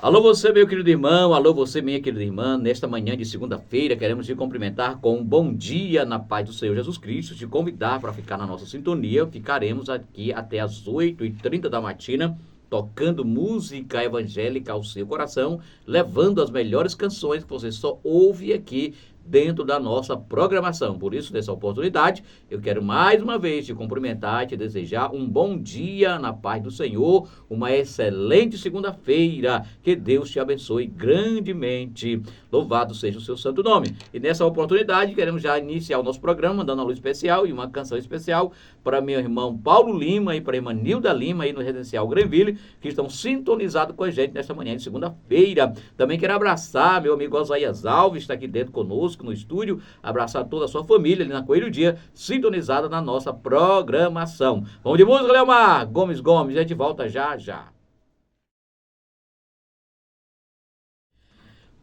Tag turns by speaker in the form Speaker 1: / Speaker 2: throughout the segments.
Speaker 1: Alô você, meu querido irmão, alô você, minha querida irmã. Nesta manhã de segunda-feira, queremos te cumprimentar com um bom dia na paz do Senhor Jesus Cristo, te convidar para ficar na nossa sintonia. Ficaremos aqui até as 8h30 da matina, tocando música evangélica ao seu coração, levando as melhores canções que você só ouve aqui dentro da nossa programação. Por isso, nessa oportunidade, eu quero mais uma vez te cumprimentar e te desejar um bom dia na paz do Senhor, uma excelente segunda-feira, que Deus te abençoe grandemente. Louvado seja o seu santo nome. E nessa oportunidade, queremos já iniciar o nosso programa, dando uma luz especial e uma canção especial para meu irmão Paulo Lima e para a irmã Nilda Lima, aí no Residencial Granville, que estão sintonizados com a gente nesta manhã de segunda-feira. Também quero abraçar meu amigo Osaías Alves, está aqui dentro conosco no estúdio, abraçar toda a sua família ali na Coelho Dia, sintonizada na nossa programação. Vamos de música, Leomar Gomes, a gente volta já já.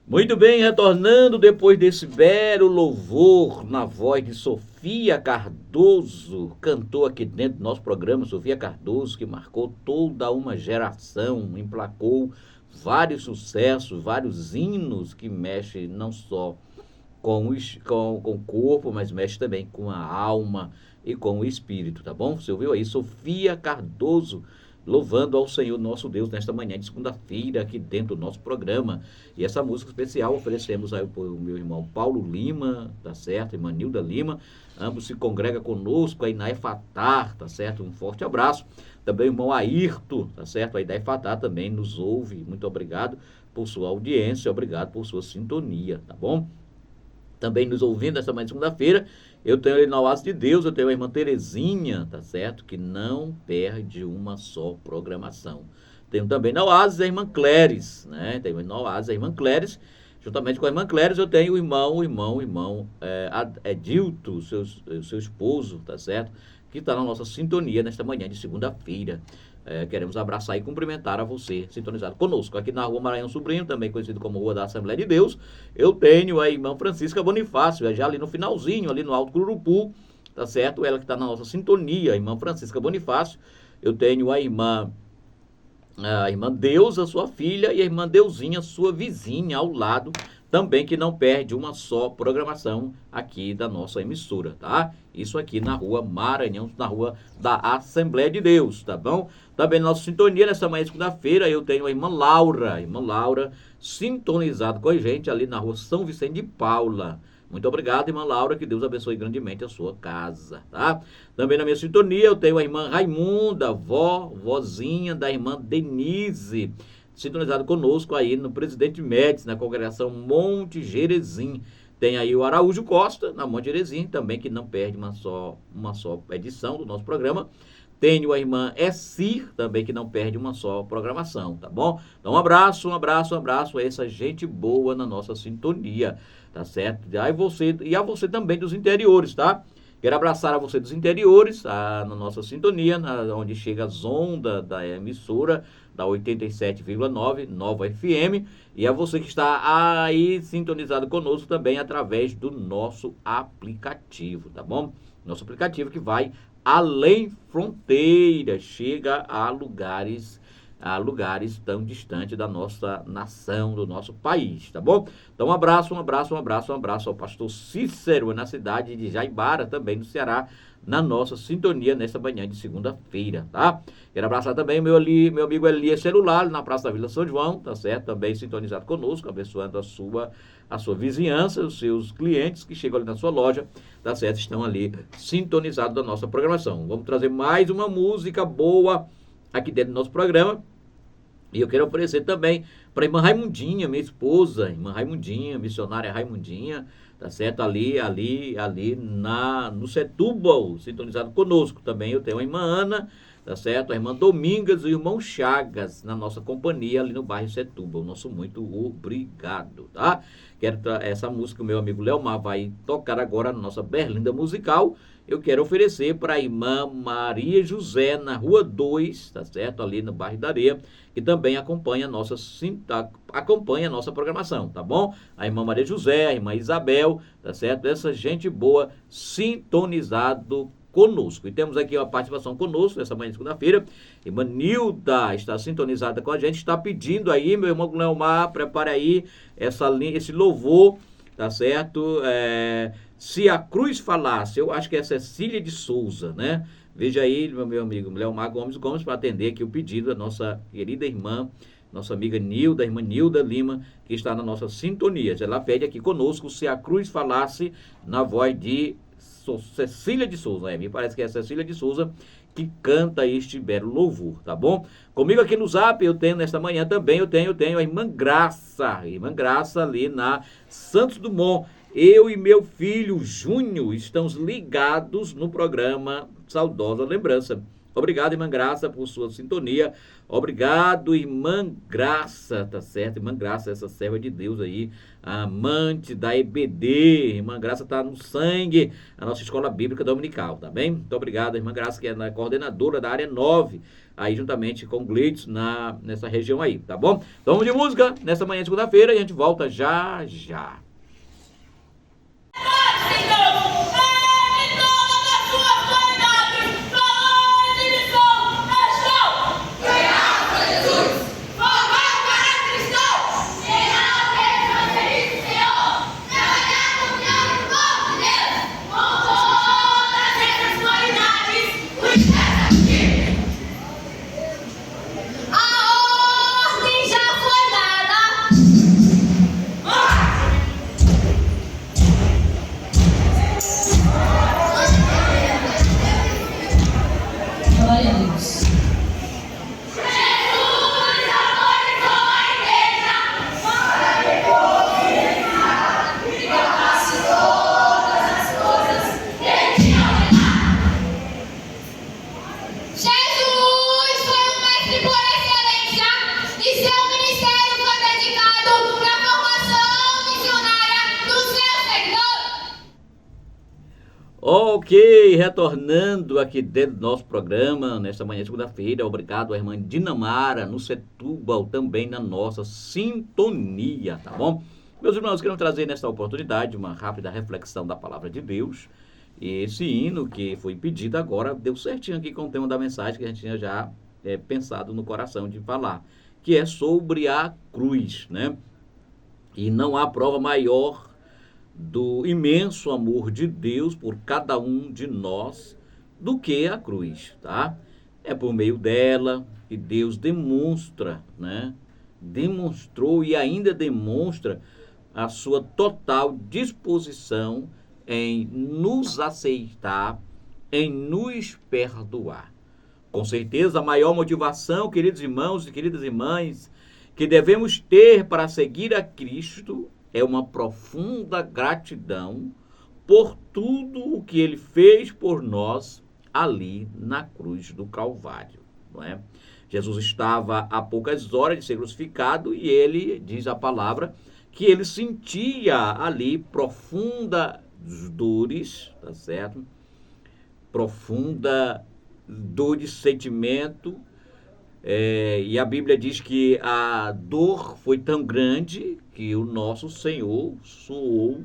Speaker 1: Muito bem, retornando depois desse belo louvor na voz de Sofia Cardoso, cantou aqui dentro do nosso programa, Sofia Cardoso, que marcou toda uma geração, emplacou vários sucessos, vários hinos que mexem não só com o corpo, mas mexe também com a alma e com o espírito, tá bom? Você ouviu aí? Sofia Cardoso, louvando ao Senhor nosso Deus nesta manhã de segunda-feira aqui dentro do nosso programa. E essa música especial oferecemos aí para o meu irmão Paulo Lima, tá certo? Irmã Nilda Lima, ambos se congregam conosco aí na Efatar, tá certo? Um forte abraço. Também o irmão Ayrton, tá certo? Aí da Efatar também nos ouve. Muito obrigado por sua audiência, obrigado por sua sintonia, tá bom? Também nos ouvindo essa manhã de segunda-feira, eu tenho ali na Oásis de Deus, eu tenho a irmã Terezinha, tá certo? Que não perde uma só programação. Tenho também na Oásis a irmã Cléris, né? Tenho na Oásis a irmã Cléris. Juntamente com a irmã Cléris, eu tenho o irmão Edilto, seu esposo, tá certo? Que está na nossa sintonia nesta manhã de segunda-feira. Queremos abraçar e cumprimentar a você, sintonizado conosco. Aqui na Rua Maranhão Sobrinho, também conhecido como Rua da Assembleia de Deus, eu tenho a irmã Francisca Bonifácio, já ali no finalzinho, ali no Alto Cururupu, tá certo? Ela que está na nossa sintonia, a irmã Francisca Bonifácio. Eu tenho a irmã Deusa, sua filha, e a irmã Deusinha, sua vizinha, ao lado, também que não perde uma só programação aqui da nossa emissora, tá? Isso aqui na Rua Maranhão, na Rua da Assembleia de Deus, tá bom? Também na nossa sintonia, nessa manhã de segunda-feira, eu tenho a irmã Laura, sintonizada com a gente ali na Rua São Vicente de Paula. Muito obrigado, irmã Laura, que Deus abençoe grandemente a sua casa, tá? Também na minha sintonia eu tenho a irmã Raimunda, vozinha da irmã Denise, sintonizado conosco aí no Presidente Médici, na congregação Monte Jerezim. Tem aí o Araújo Costa, na Monte Jerezim, também que não perde uma só edição do nosso programa. Tenho a irmã Essir, também que não perde uma só programação, tá bom? Então um abraço a essa gente boa na nossa sintonia, tá certo? E a você também dos interiores, tá? Quero abraçar a você dos interiores, na nossa sintonia, onde chega as ondas da emissora, da 87,9, Nova FM, e a você que está aí sintonizado conosco também através do nosso aplicativo, tá bom? Nosso aplicativo que vai além fronteiras, chega a lugares tão distantes da nossa nação, do nosso país, tá bom? Então um abraço ao pastor Cícero, na cidade de Jaibara, também no Ceará, na nossa sintonia nesta manhã de segunda-feira, tá? Quero abraçar também meu amigo Elias Celular, na Praça da Vila São João, tá certo? Também sintonizado conosco, abençoando a sua vizinhança, os seus clientes que chegam ali na sua loja, tá certo? Estão ali sintonizados da nossa programação. Vamos trazer mais uma música boa aqui dentro do nosso programa. E eu quero oferecer também para a irmã Raimundinha, minha esposa, irmã Raimundinha, missionária Raimundinha, tá certo? Ali no Setúbal, sintonizado conosco. Também eu tenho a irmã Ana, tá certo? A irmã Domingas e o irmão Chagas, na nossa companhia ali no bairro Setúbal. Nosso muito obrigado, tá? Essa música, o meu amigo Leomar vai tocar agora na nossa Berlinda Musical. Eu quero oferecer para a irmã Maria José, na Rua 2, tá certo? Ali no bairro da Areia, que também acompanha a nossa programação, tá bom? A irmã Maria José, a irmã Isabel, tá certo? Essa gente boa sintonizado conosco. E temos aqui a participação conosco nessa manhã de segunda-feira. Irmã Nilda está sintonizada com a gente, está pedindo aí, meu irmão Leomar, prepare aí esse louvor, tá certo? Se a cruz falasse, eu acho que é Cecília de Souza, né? Veja aí, meu amigo Leomar Gomes, para atender aqui o pedido da nossa querida irmã, nossa amiga Nilda, irmã Nilda Lima, que está na nossa sintonia. Ela pede aqui conosco, se a cruz falasse, na voz de Cecília de Souza, né? Me parece que é Cecília de Souza que canta este belo louvor, tá bom? Comigo aqui no Zap, eu tenho nesta manhã também, eu tenho a irmã Graça ali na Santos Dumont. Eu e meu filho Júnior estamos ligados no programa Saudosa Lembrança. Obrigado, irmã Graça, por sua sintonia. Obrigado, irmã Graça, tá certo? Irmã Graça, essa serva de Deus aí, a amante da EBD. Irmã Graça tá no sangue, a nossa escola bíblica dominical, tá bem? Muito obrigado, irmã Graça, que é a coordenadora da área 9, aí juntamente com o Glitz nessa região aí, tá bom? Então vamos de música nessa manhã de segunda-feira e a gente volta já já. Ok, retornando aqui dentro do nosso programa, nesta manhã de segunda-feira, obrigado à irmã Dinamara, no Setúbal, também na nossa sintonia, tá bom? Meus irmãos, queremos trazer nesta oportunidade uma rápida reflexão da palavra de Deus, e esse hino que foi pedido agora, deu certinho aqui com o tema da mensagem que a gente tinha já pensado no coração de falar, que é sobre a cruz, né? E não há prova maior do imenso amor de Deus por cada um de nós do que a cruz, tá? É por meio dela que Deus demonstra, né? Demonstrou e ainda demonstra a sua total disposição em nos aceitar, em nos perdoar. Com certeza, a maior motivação, queridos irmãos e queridas irmãs, que devemos ter para seguir a Cristo é uma profunda gratidão por tudo o que ele fez por nós ali na cruz do Calvário, não é? Jesus estava a poucas horas de ser crucificado e ele, diz a palavra, que ele sentia ali profundas dores, tá certo? Profunda dor de sentimento, e a Bíblia diz que a dor foi tão grande que o nosso Senhor suou,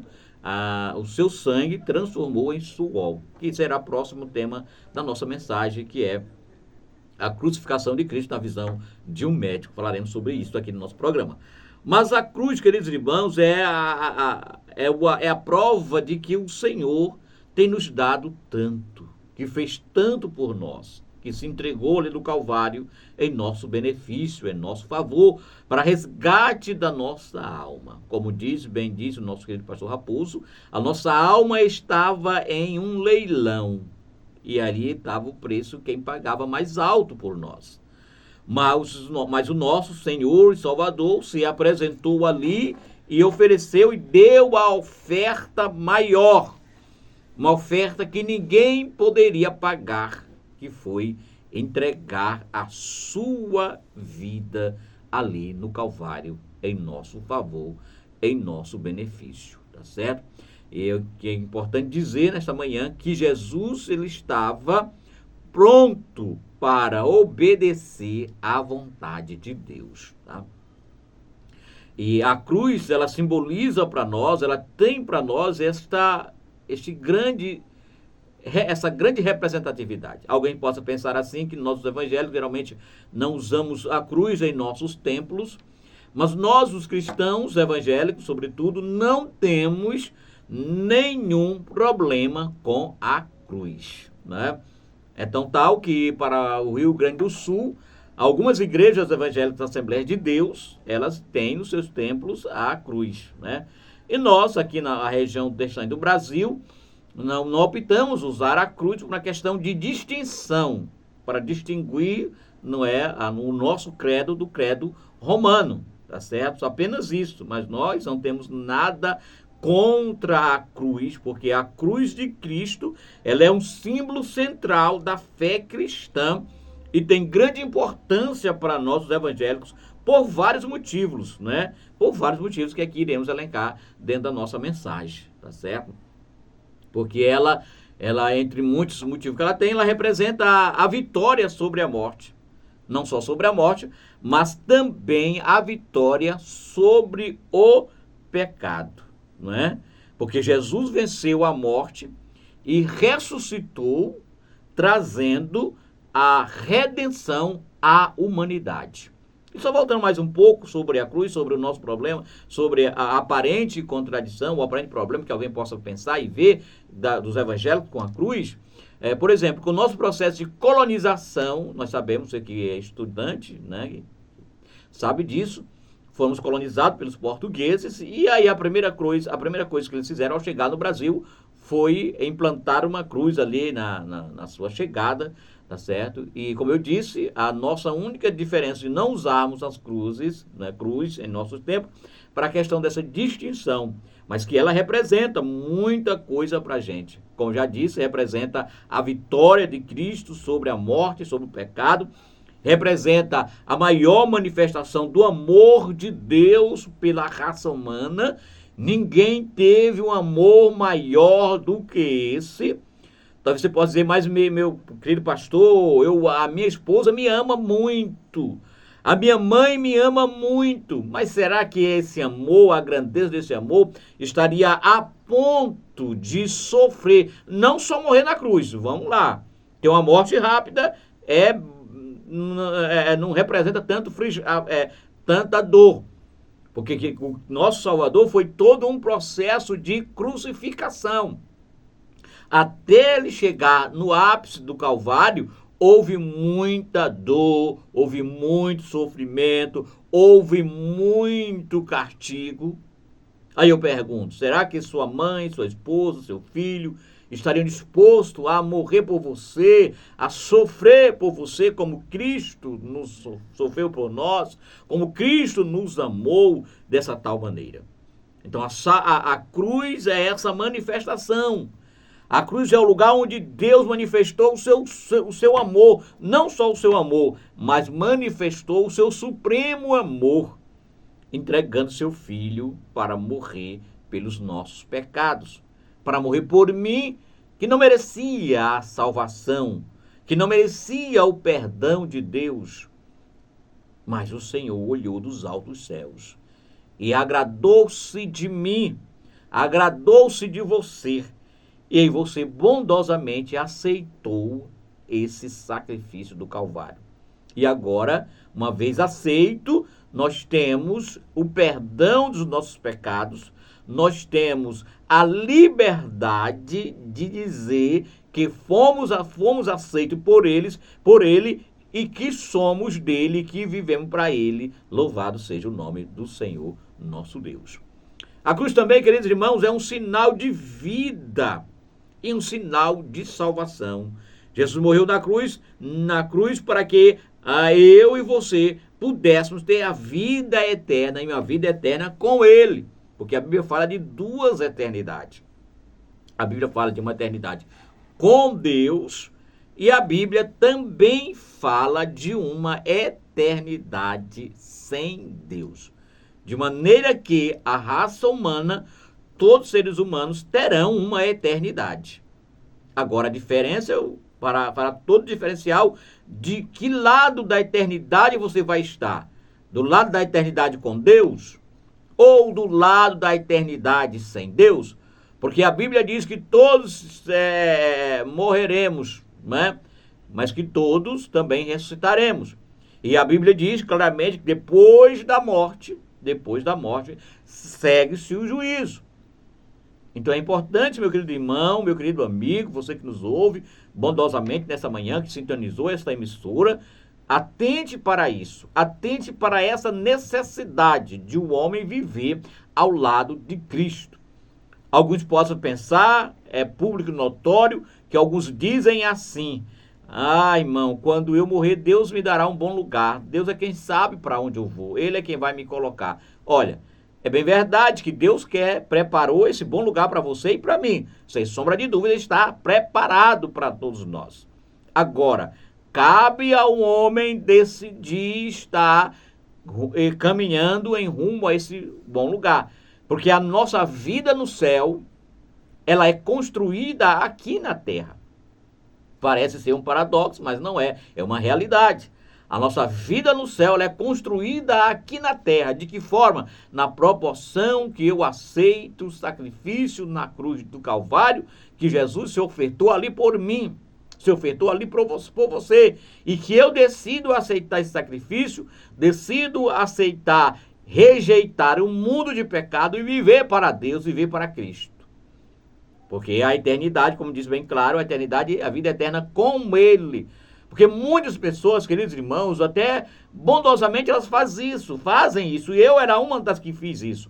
Speaker 1: o seu sangue transformou em suor, que será o próximo tema da nossa mensagem, que é a crucificação de Cristo na visão de um médico. Falaremos sobre isso aqui no nosso programa. Mas a cruz, queridos irmãos, é a prova de que o Senhor tem nos dado tanto, que fez tanto por nós, que se entregou ali no Calvário em nosso benefício, em nosso favor, para resgate da nossa alma. Como bem disse o nosso querido pastor Raposo, a nossa alma estava em um leilão, e ali estava o preço, quem pagava mais alto por nós. Mas o nosso Senhor e Salvador se apresentou ali e ofereceu e deu a oferta maior, uma oferta que ninguém poderia pagar, que foi entregar a sua vida ali no Calvário, em nosso favor, em nosso benefício, tá certo? E o que é importante dizer nesta manhã, que Jesus, ele estava pronto para obedecer à vontade de Deus, tá? E a cruz, ela simboliza para nós, ela tem para nós este grande essa grande representatividade. Alguém possa pensar assim, que nossos evangélicos geralmente não usamos a cruz em nossos templos, mas nós, os cristãos evangélicos, sobretudo, não temos nenhum problema com a cruz, né? É tão tal que para o Rio Grande do Sul, algumas igrejas evangélicas da Assembleia de Deus, elas têm nos seus templos a cruz, né? E nós, aqui na região deste do Brasil, não optamos usar a cruz por uma questão de distinção, para distinguir, não é, o nosso credo do credo romano, tá certo? Apenas isso, mas nós não temos nada contra a cruz, porque a cruz de Cristo, ela é um símbolo central da fé cristã e tem grande importância para nós, os evangélicos, por vários motivos, né? Por vários motivos que aqui iremos elencar dentro da nossa mensagem, tá certo? Porque ela entre muitos motivos que ela tem, ela representa a vitória sobre a morte. Não só sobre a morte, mas também a vitória sobre o pecado, não é? Porque Jesus venceu a morte e ressuscitou, trazendo a redenção à humanidade. E só voltando mais um pouco sobre a cruz, sobre o nosso problema, sobre a aparente contradição, o aparente problema que alguém possa pensar e ver dos evangélicos com a cruz. Por exemplo, com o nosso processo de colonização, nós sabemos, você que é estudante, né, sabe disso, fomos colonizados pelos portugueses, e aí a primeira coisa que eles fizeram ao chegar no Brasil foi implantar uma cruz ali na sua chegada, tá certo? E como eu disse, a nossa única diferença de não usarmos as cruzes, né, cruz em nossos tempos, para a questão dessa distinção, mas que ela representa muita coisa para a gente. Como já disse, representa a vitória de Cristo sobre a morte, sobre o pecado, representa a maior manifestação do amor de Deus pela raça humana. Ninguém teve um amor maior do que esse. Talvez você possa dizer, mas meu querido pastor, a minha esposa me ama muito. A minha mãe me ama muito. Mas será que esse amor, a grandeza desse amor, estaria a ponto de sofrer, não só morrer na cruz? Vamos lá. Ter uma morte rápida não representa tanta dor. Porque o nosso Salvador foi todo um processo de crucificação. Até ele chegar no ápice do Calvário, houve muita dor, houve muito sofrimento, houve muito castigo. Aí eu pergunto, será que sua mãe, sua esposa, seu filho estariam dispostos a morrer por você, a sofrer por você como Cristo nos sofreu por nós, como Cristo nos amou dessa tal maneira? Então a cruz é essa manifestação. A cruz é o lugar onde Deus manifestou o seu amor, não só o seu amor, mas manifestou o seu supremo amor, entregando seu filho para morrer pelos nossos pecados, para morrer por mim, que não merecia a salvação, que não merecia o perdão de Deus. Mas o Senhor olhou dos altos céus e agradou-se de mim, agradou-se de você, e você bondosamente aceitou esse sacrifício do Calvário. E agora, uma vez aceito, nós temos o perdão dos nossos pecados, nós temos a liberdade de dizer que fomos aceitos por ele, e que somos dele, que vivemos para ele. Louvado seja o nome do Senhor, nosso Deus. A cruz também, queridos irmãos, é um sinal de vida e um sinal de salvação. Jesus morreu na cruz para que eu e você pudéssemos ter a vida eterna e uma vida eterna com ele. Porque a Bíblia fala de duas eternidades. A Bíblia fala de uma eternidade com Deus e a Bíblia também fala de uma eternidade sem Deus. De maneira que a raça humana, todos os seres humanos terão uma eternidade. Agora a diferença, para todo diferencial, de que lado da eternidade você vai estar? Do lado da eternidade com Deus ou do lado da eternidade sem Deus? Porque a Bíblia diz que todos morreremos, né? Mas que todos também ressuscitaremos. E a Bíblia diz claramente que depois da morte, segue-se o juízo. Então é importante, meu querido irmão, meu querido amigo, você que nos ouve bondosamente nessa manhã, que sintonizou esta emissora, atente para isso, atente para essa necessidade de um homem viver ao lado de Cristo. Alguns possam pensar, é público notório, que alguns dizem assim: ah, irmão, quando eu morrer, Deus me dará um bom lugar. Deus é quem sabe para onde eu vou. Ele é quem vai me colocar. Olha, é bem verdade que Deus preparou esse bom lugar para você e para mim. Sem sombra de dúvida, está preparado para todos nós. Agora, cabe ao homem decidir estar caminhando em rumo a esse bom lugar. Porque a nossa vida no céu, ela é construída aqui na terra. Parece ser um paradoxo, mas não é. É uma realidade. A nossa vida no céu, ela é construída aqui na terra. De que forma? Na proporção que eu aceito o sacrifício na cruz do Calvário, que Jesus se ofertou ali por mim, se ofertou ali por você. E que eu decido aceitar esse sacrifício, decido aceitar, rejeitar o mundo de pecado e viver para Deus, viver para Cristo. Porque a eternidade, como diz bem claro, a eternidade, a vida eterna com Ele. Porque muitas pessoas, queridos irmãos, até bondosamente elas fazem isso. E eu era uma das que fiz isso.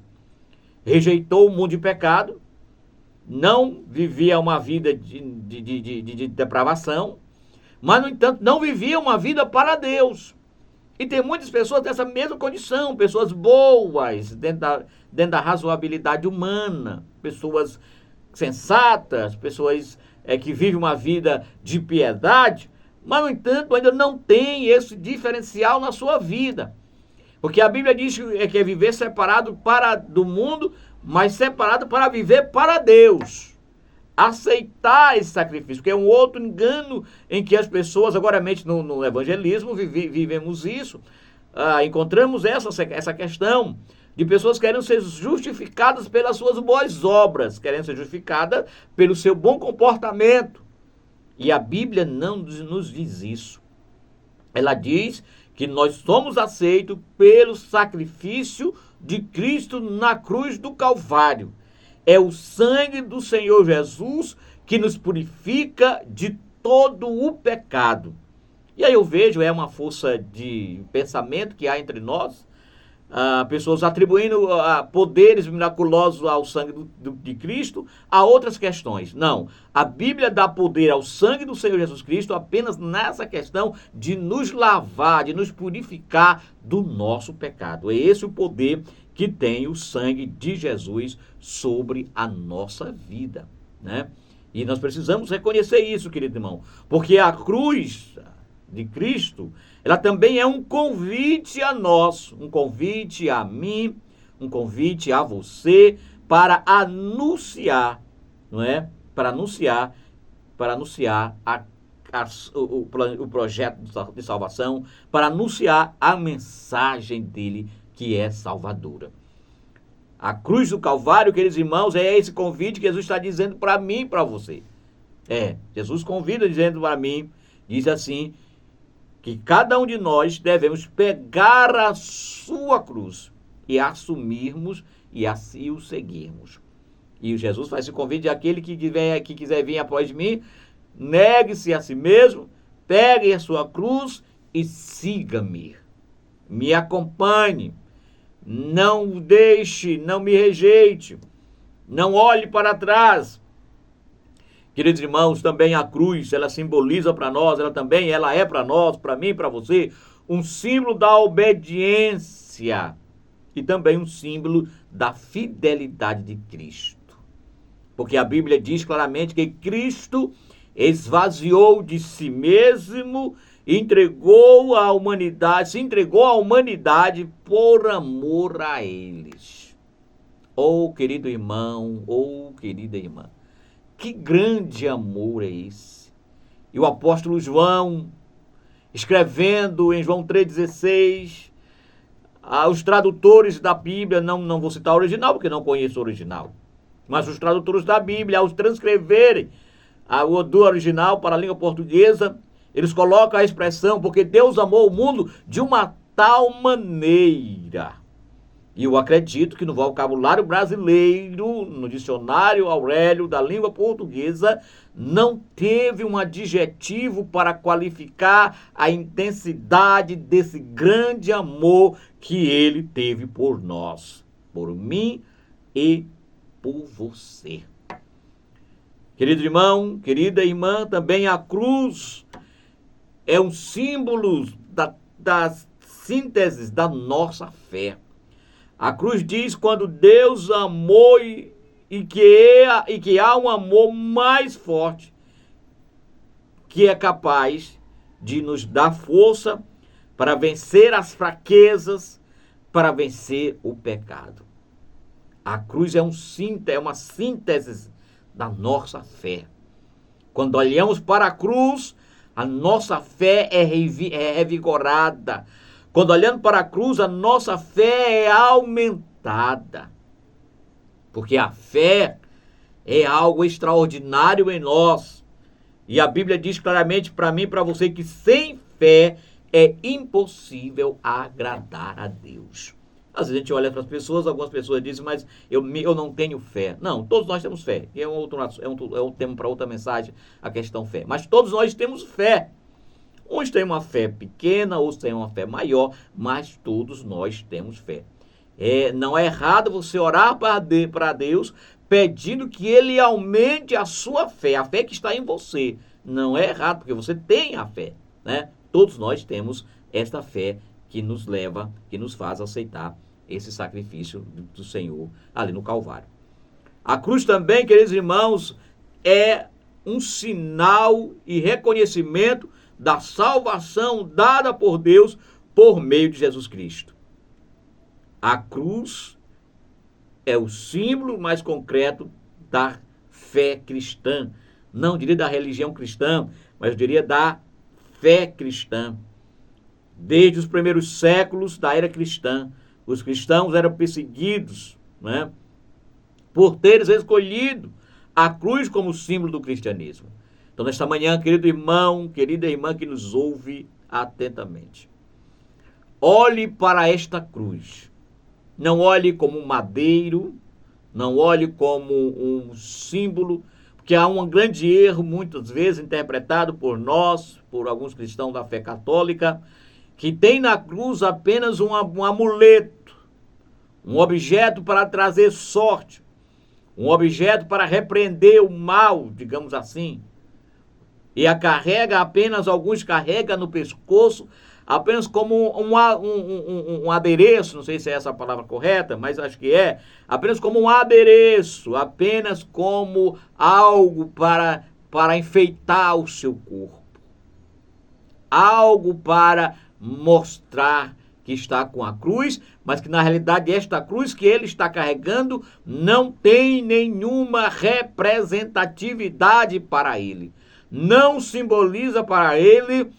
Speaker 1: Rejeitou o mundo de pecado, não vivia uma vida de depravação, mas, no entanto, não vivia uma vida para Deus. E tem muitas pessoas dessa mesma condição, pessoas boas, dentro da razoabilidade humana, pessoas sensatas, pessoas que vivem uma vida de piedade, mas, no entanto, ainda não tem esse diferencial na sua vida. Porque a Bíblia diz que é viver separado do mundo, mas separado para viver para Deus. Aceitar esse sacrifício, que é um outro engano em que as pessoas, agora no evangelismo, vivemos isso. Encontramos essa questão de pessoas querendo ser justificadas pelas suas boas obras, querendo ser justificadas pelo seu bom comportamento. E a Bíblia não nos diz isso. Ela diz que nós somos aceitos pelo sacrifício de Cristo na cruz do Calvário. É o sangue do Senhor Jesus que nos purifica de todo o pecado. E aí eu vejo, é uma força de pensamento que há entre nós, pessoas atribuindo poderes miraculosos ao sangue de Cristo a outras questões. Não, a Bíblia dá poder ao sangue do Senhor Jesus Cristo apenas nessa questão de nos lavar, de nos purificar do nosso pecado. É esse o poder que tem o sangue de Jesus sobre a nossa vida, né? E nós precisamos reconhecer isso, querido irmão, porque a cruz de Cristo, ela também é um convite a nós, um convite a mim, um convite a você para anunciar, não é? Para anunciar o projeto de salvação, para anunciar a mensagem dele que é salvadora. A cruz do Calvário, queridos irmãos, é esse convite que Jesus está dizendo para mim e para você. Jesus convida dizendo para mim, diz assim, que cada um de nós devemos pegar a sua cruz e assumirmos e assim o seguirmos. E Jesus faz esse convite àquele que quiser vir após mim, negue-se a si mesmo, pegue a sua cruz e siga-me. Me acompanhe. Não deixe, não me rejeite. Não olhe para trás. Queridos irmãos, também a cruz, ela simboliza para nós, ela é para nós, para mim, para você, um símbolo da obediência e também um símbolo da fidelidade de Cristo. Porque a Bíblia diz claramente que Cristo esvaziou de si mesmo, se entregou à humanidade por amor a eles. Oh, querido irmão, oh, querida irmã, que grande amor é esse? E o apóstolo João, escrevendo em João 3,16, os tradutores da Bíblia, não vou citar o original, porque não conheço o original, Mas os tradutores da Bíblia, ao transcreverem do original para a língua portuguesa, eles colocam a expressão, porque Deus amou o mundo de uma tal maneira. E eu acredito que no vocabulário brasileiro, no dicionário Aurélio da língua portuguesa, não teve um adjetivo para qualificar a intensidade desse grande amor que ele teve por nós, por mim e por você. Querido irmão, querida irmã, também a cruz é um símbolo das sínteses da nossa fé. A cruz diz quando Deus amou e que há um amor mais forte que é capaz de nos dar força para vencer as fraquezas, para vencer o pecado. A cruz é uma síntese da nossa fé. Quando olhamos para a cruz, a nossa fé é revigorada. Quando olhando para a cruz, a nossa fé é aumentada. Porque a fé é algo extraordinário em nós. E a Bíblia diz claramente para mim e para você que sem fé é impossível agradar a Deus. Às vezes a gente olha para as pessoas, algumas pessoas dizem, mas eu não tenho fé. Não, todos nós temos fé. É um tema para outra mensagem, a questão fé. Mas todos nós temos fé. Uns têm uma fé pequena, outros têm uma fé maior, mas todos nós temos fé. Não é errado você orar para Deus pedindo que Ele aumente a sua fé, a fé que está em você. Não é errado, porque você tem a fé, né? Todos nós temos esta fé que nos leva, que nos faz aceitar esse sacrifício do Senhor ali no Calvário. A cruz também, queridos irmãos, é um sinal e reconhecimento da salvação dada por Deus por meio de Jesus Cristo. A cruz é o símbolo mais concreto da fé cristã. Não diria da religião cristã, mas eu diria da fé cristã. Desde os primeiros séculos da era cristã, os cristãos eram perseguidos, né, por teres escolhido a cruz como símbolo do cristianismo. Então, nesta manhã, querido irmão, querida irmã que nos ouve atentamente, olhe para esta cruz. Não olhe como um madeiro, não olhe como um símbolo, porque há um grande erro, muitas vezes, interpretado por nós, por alguns cristãos da fé católica, que tem na cruz apenas um amuleto, um objeto para trazer sorte, um objeto para repreender o mal, digamos assim. E alguns carregam no pescoço, apenas como um adereço, não sei se é essa a palavra correta, mas acho que é, apenas como um adereço, apenas como algo para enfeitar o seu corpo. Algo para mostrar que está com a cruz, mas que na realidade esta cruz que ele está carregando não tem nenhuma representatividade para ele. Não simboliza para ele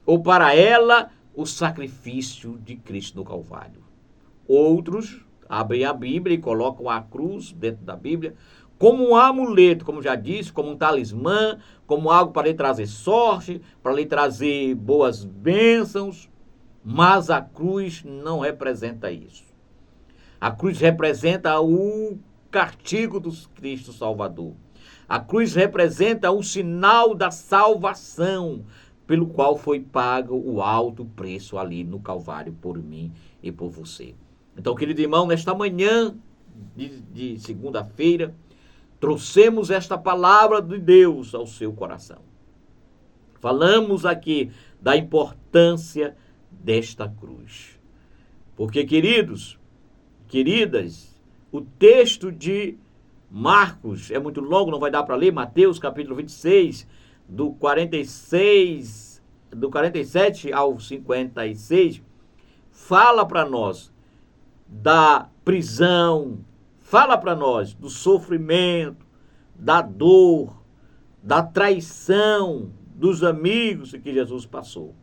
Speaker 1: ou para ela o sacrifício de Cristo no Calvário. Outros abrem a Bíblia e colocam a cruz dentro da Bíblia como um amuleto, como já disse, como um talismã, como algo para lhe trazer sorte, para lhe trazer boas bênçãos, mas a cruz não representa isso. A cruz representa o castigo do Cristo Salvador. A cruz representa o sinal da salvação, pelo qual foi pago o alto preço ali no Calvário por mim e por você. Então, querido irmão, nesta manhã de segunda-feira, trouxemos esta palavra de Deus ao seu coração. Falamos aqui da importância desta cruz. Porque, queridos, queridas, o texto de Marcos é muito longo, não vai dar para ler, Mateus capítulo 26, do 47 ao 56, fala para nós da prisão, fala para nós do sofrimento, da dor, da traição dos amigos que Jesus passou.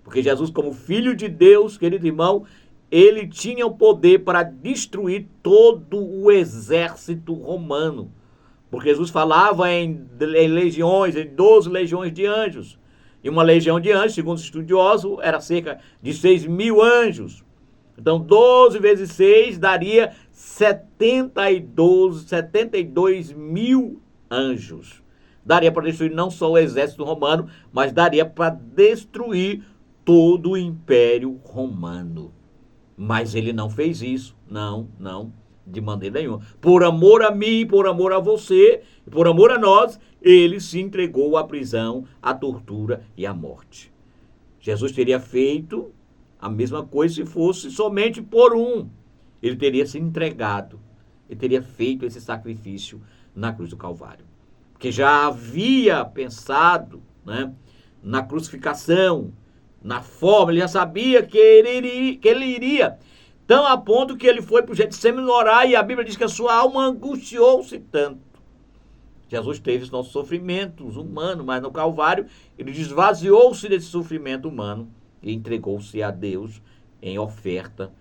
Speaker 1: Porque Jesus, como Filho de Deus, querido irmão, ele tinha o poder para destruir todo o exército romano. Porque Jesus falava em legiões, em 12 legiões de anjos. E uma legião de anjos, segundo os estudiosos, era cerca de 6.000 anjos. Então, 12 vezes 6 daria 72 mil anjos. Daria para destruir não só o exército romano, mas daria para destruir todo o Império Romano. Mas ele não fez isso. Não, de maneira nenhuma. Por amor a mim, por amor a você, por amor a nós, ele se entregou à prisão, à tortura e à morte. Jesus teria feito a mesma coisa se fosse somente por um. Ele teria se entregado. Ele teria feito esse sacrifício na cruz do Calvário. Porque já havia pensado, né, na crucificação, na forma, ele já sabia que ele iria. Tão a ponto que ele foi para o Getsêmani orar e a Bíblia diz que a sua alma angustiou-se tanto. Jesus teve os nossos sofrimentos humanos, mas no Calvário ele esvaziou-se desse sofrimento humano e entregou-se a Deus em oferta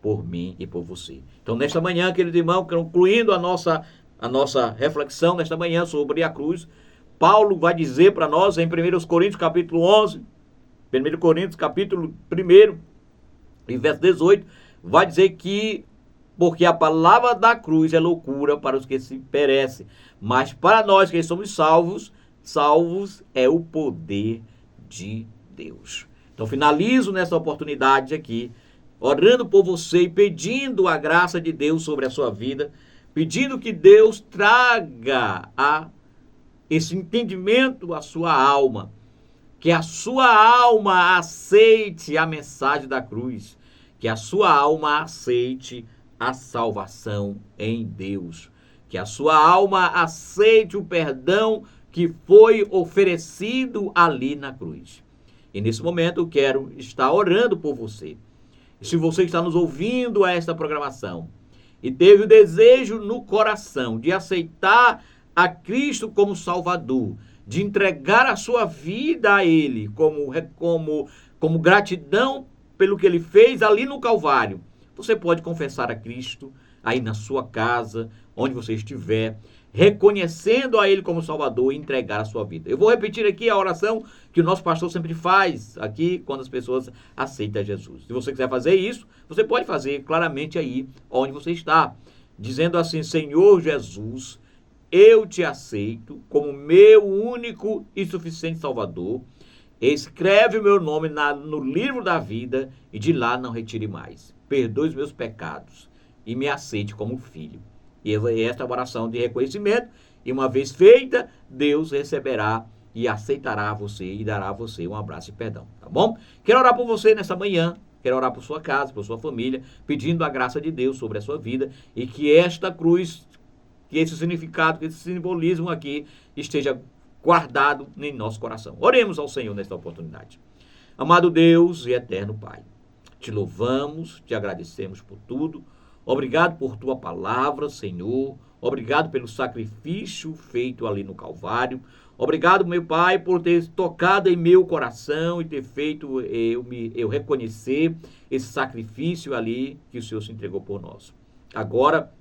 Speaker 1: por mim e por você. Então, nesta manhã, querido irmão, concluindo a nossa reflexão nesta manhã sobre a cruz, Paulo vai dizer para nós em 1 Coríntios capítulo 11, 1 Coríntios capítulo 1, e verso 18, vai dizer que porque a palavra da cruz é loucura para os que se perecem, mas para nós que somos salvos é o poder de Deus. Então finalizo nessa oportunidade aqui, orando por você e pedindo a graça de Deus sobre a sua vida, pedindo que Deus traga esse entendimento à sua alma, que a sua alma aceite a mensagem da cruz, que a sua alma aceite a salvação em Deus, que a sua alma aceite o perdão que foi oferecido ali na cruz. E nesse momento eu quero estar orando por você. E se você está nos ouvindo a esta programação e teve o desejo no coração de aceitar a Cristo como Salvador, de entregar a sua vida a Ele como gratidão pelo que Ele fez ali no Calvário, você pode confessar a Cristo aí na sua casa, onde você estiver, reconhecendo a Ele como Salvador e entregar a sua vida. Eu vou repetir aqui a oração que o nosso pastor sempre faz aqui quando as pessoas aceitam Jesus. Se você quiser fazer isso, você pode fazer claramente aí onde você está, dizendo assim: Senhor Jesus, eu te aceito como meu único e suficiente Salvador. Escreve o meu nome no livro da vida e de lá não retire mais. Perdoe os meus pecados e me aceite como filho. E esta é a oração de reconhecimento. E uma vez feita, Deus receberá e aceitará você e dará a você um abraço e perdão. Tá bom? Quero orar por você nessa manhã. Quero orar por sua casa, por sua família, pedindo a graça de Deus sobre a sua vida e que esta cruz, que esse significado, que esse simbolismo aqui esteja guardado em nosso coração. Oremos ao Senhor nesta oportunidade. Amado Deus e eterno Pai, te louvamos, te agradecemos por tudo. Obrigado por tua palavra, Senhor. Obrigado pelo sacrifício feito ali no Calvário. Obrigado, meu Pai, por ter tocado em meu coração e ter feito eu reconhecer esse sacrifício ali que o Senhor se entregou por nós. Agora,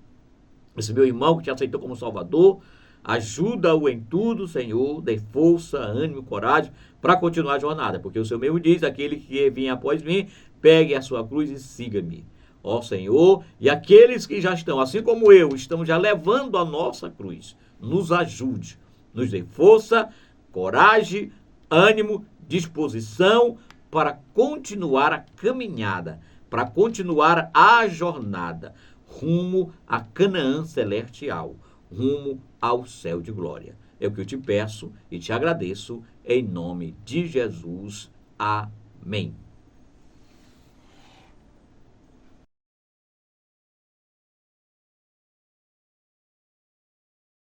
Speaker 1: esse meu irmão que te aceitou como Salvador, ajuda-o em tudo, Senhor, dê força, ânimo, coragem para continuar a jornada, porque o Senhor mesmo diz: aquele que vinha após mim, pegue a sua cruz e siga-me. Ó Senhor, e aqueles que já estão, assim como eu, estão já levando a nossa cruz, nos ajude, nos dê força, coragem, ânimo, disposição para continuar a caminhada, para continuar a jornada rumo a Canaã celestial, rumo ao céu de glória. É o que eu te peço e te agradeço em nome de Jesus. Amém.